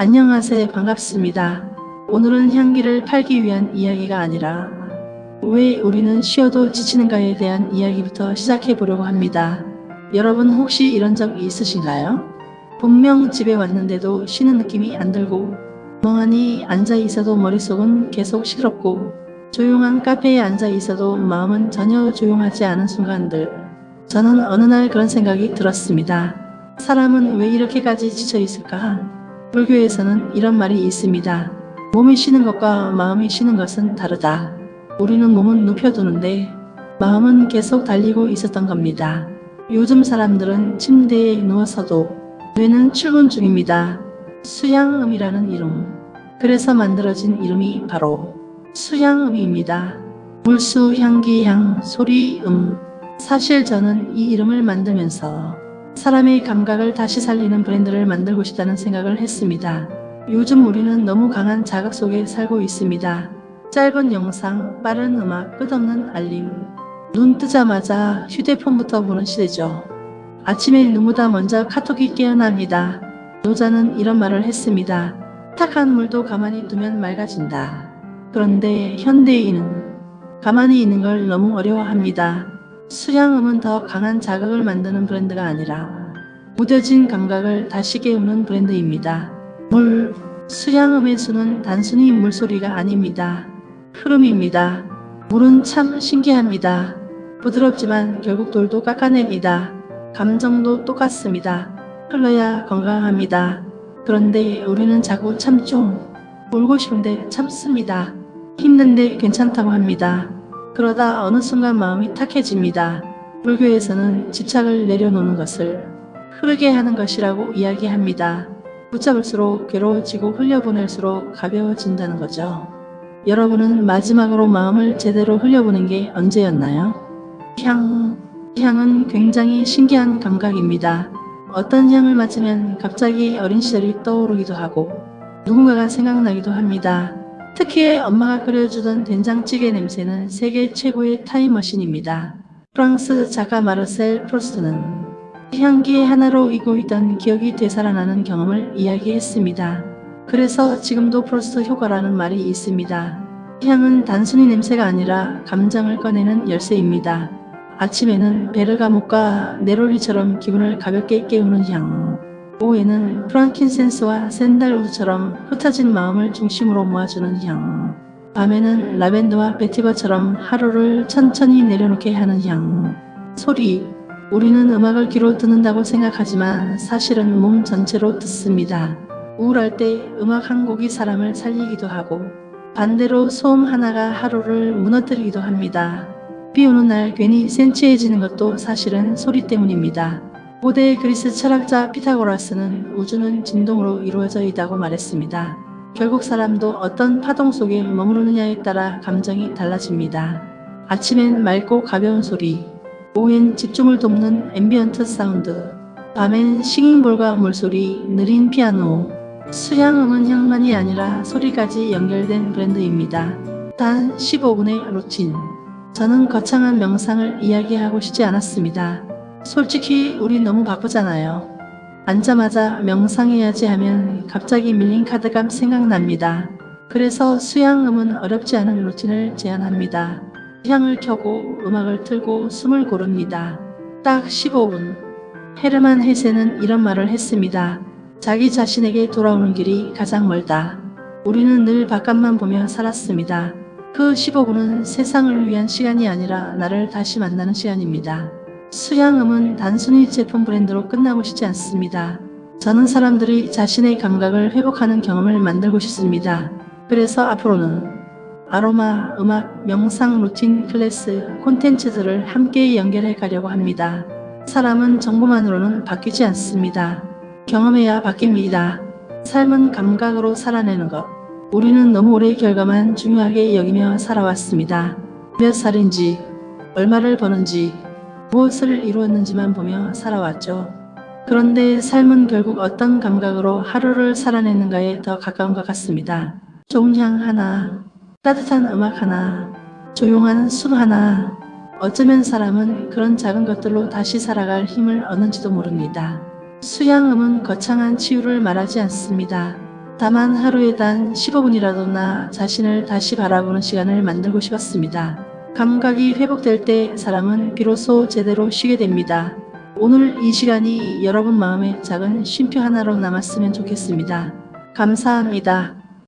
안녕하세요. 반갑습니다. 오늘은 향기를 팔기 위한 이야기가 아니라 왜 우리는 쉬어도 지치는가에 대한 이야기부터 시작해 보려고 합니다. 여러분 혹시 이런 적 있으신가요? 분명 집에 왔는데도 쉬는 느낌이 안 들고 멍하니 앉아 있어도 머릿속은 계속 시끄럽고 조용한 카페에 앉아 있어도 마음은 전혀 조용하지 않은 순간들. 저는 어느 날 그런 생각이 들었습니다. 사람은 왜 이렇게까지 지쳐 있을까? 불교에서는 이런 말이 있습니다. 몸이 쉬는 것과 마음이 쉬는 것은 다르다. 우리는 몸은 눕혀두는데 마음은 계속 달리고 있었던 겁니다. 요즘 사람들은 침대에 누워서도 뇌는 출근 중입니다. 수양음이라는 이름. 그래서 만들어진 이름이 바로 수양음입니다. 물수, 향기, 향, 소리, 사실 저는 이 이름을 만들면서 사람의 감각을 다시 살리는 브랜드를 만들고 싶다는 생각을 했습니다. 요즘 우리는 너무 강한 자극 속에 살고 있습니다. 짧은 영상, 빠른 음악, 끝없는 알림. 눈 뜨자마자 휴대폰부터 보는 시대죠. 아침에 누구보다 먼저 카톡이 깨어납니다. 노자는 이런 말을 했습니다. 탁한 물도 가만히 두면 맑아진다. 그런데 현대인은 가만히 있는 걸 너무 어려워합니다. 수양음은 더 강한 자극을 만드는 브랜드가 아니라 무뎌진 감각을 다시 깨우는 브랜드입니다. 물, 수양음의 수는 단순히 물소리가 아닙니다. 흐름입니다. 물은 참 신기합니다. 부드럽지만 결국 돌도 깎아냅니다. 감정도 똑같습니다. 흘러야 건강합니다. 그런데 우리는 자꾸 참죠. 울고 싶은데 참습니다. 힘든데 괜찮다고 합니다. 그러다 어느 순간 마음이 탁해집니다. 불교에서는 집착을 내려놓는 것을 흐르게 하는 것이라고 이야기합니다. 붙잡을수록 괴로워지고 흘려보낼수록 가벼워진다는 거죠. 여러분은 마지막으로 마음을 제대로 흘려보낸 게 언제였나요? 향은 굉장히 신기한 감각입니다. 어떤 향을 맡으면 갑자기 어린 시절이 떠오르기도 하고 누군가가 생각나기도 합니다. 특히 엄마가 끓여주던 된장찌개 냄새는 세계 최고의 타임머신입니다. 프랑스 작가 마르셀 프루스트는 향기 하나로 잊고 있던 기억이 되살아나는 경험을 이야기했습니다. 그래서 지금도 프루스트 효과라는 말이 있습니다. 향은 단순히 냄새가 아니라 감정을 꺼내는 열쇠입니다. 아침에는 베르가못과 네롤리처럼 기분을 가볍게 깨우는 향, 오후에는 프랑킨센스와 샌달우드처럼 흩어진 마음을 중심으로 모아주는 향, 밤에는 라벤더와 베티버처럼 하루를 천천히 내려놓게 하는 향, 소리. 우리는 음악을 귀로 듣는다고 생각하지만 사실은 몸 전체로 듣습니다. 우울할 때 음악 한 곡이 사람을 살리기도 하고 반대로 소음 하나가 하루를 무너뜨리기도 합니다. 비 오는 날 괜히 센치해지는 것도 사실은 소리 때문입니다. 고대 그리스 철학자 피타고라스는 우주는 진동으로 이루어져 있다고 말했습니다. 결국 사람도 어떤 파동 속에 머무르느냐에 따라 감정이 달라집니다. 아침엔 맑고 가벼운 소리, 오후엔 집중을 돕는 앰비언트 사운드, 밤엔 싱잉볼과 물소리, 느린 피아노. 수양음은 향만이 아니라 소리까지 연결된 브랜드입니다. 단 15분의 루틴. 저는 거창한 명상을 이야기하고 싶지 않았습니다. 솔직히 우리 너무 바쁘잖아요. 앉자마자 명상해야지 하면 갑자기 밀린 카드가 생각납니다. 그래서 수양음은 어렵지 않은 루틴을 제안합니다. 향을 켜고 음악을 틀고 숨을 고릅니다. 딱 15분. 헤르만 헤세는 이런 말을 했습니다. 자기 자신에게 돌아오는 길이 가장 멀다. 우리는 늘 바깥만 보며 살았습니다. 그 15분은 세상을 위한 시간이 아니라 나를 다시 만나는 시간입니다. 수양음은 단순히 제품 브랜드로 끝나고 싶지 않습니다. 저는 사람들이 자신의 감각을 회복하는 경험을 만들고 싶습니다. 그래서 앞으로는 아로마, 음악, 명상, 루틴, 클래스, 콘텐츠들을 함께 연결해 가려고 합니다. 사람은 정보만으로는 바뀌지 않습니다. 경험해야 바뀝니다. 삶은 감각으로 살아내는 것. 우리는 너무 오래 결과만 중요하게 여기며 살아왔습니다. 몇 살인지, 얼마를 버는지, 무엇을 이루었는지만 보며 살아왔죠. 그런데 삶은 결국 어떤 감각으로 하루를 살아내는가에 더 가까운 것 같습니다. 좋은 향 하나, 따뜻한 음악 하나, 조용한 숨 하나. 어쩌면 사람은 그런 작은 것들로 다시 살아갈 힘을 얻는지도 모릅니다. 수양음은 거창한 치유를 말하지 않습니다. 다만 하루에 단 15분이라도 나 자신을 다시 바라보는 시간을 만들고 싶었습니다. 감각이 회복될 때 사람은 비로소 제대로 쉬게 됩니다. 오늘 이 시간이 여러분 마음에 작은 쉼표 하나로 남았으면 좋겠습니다. 감사합니다.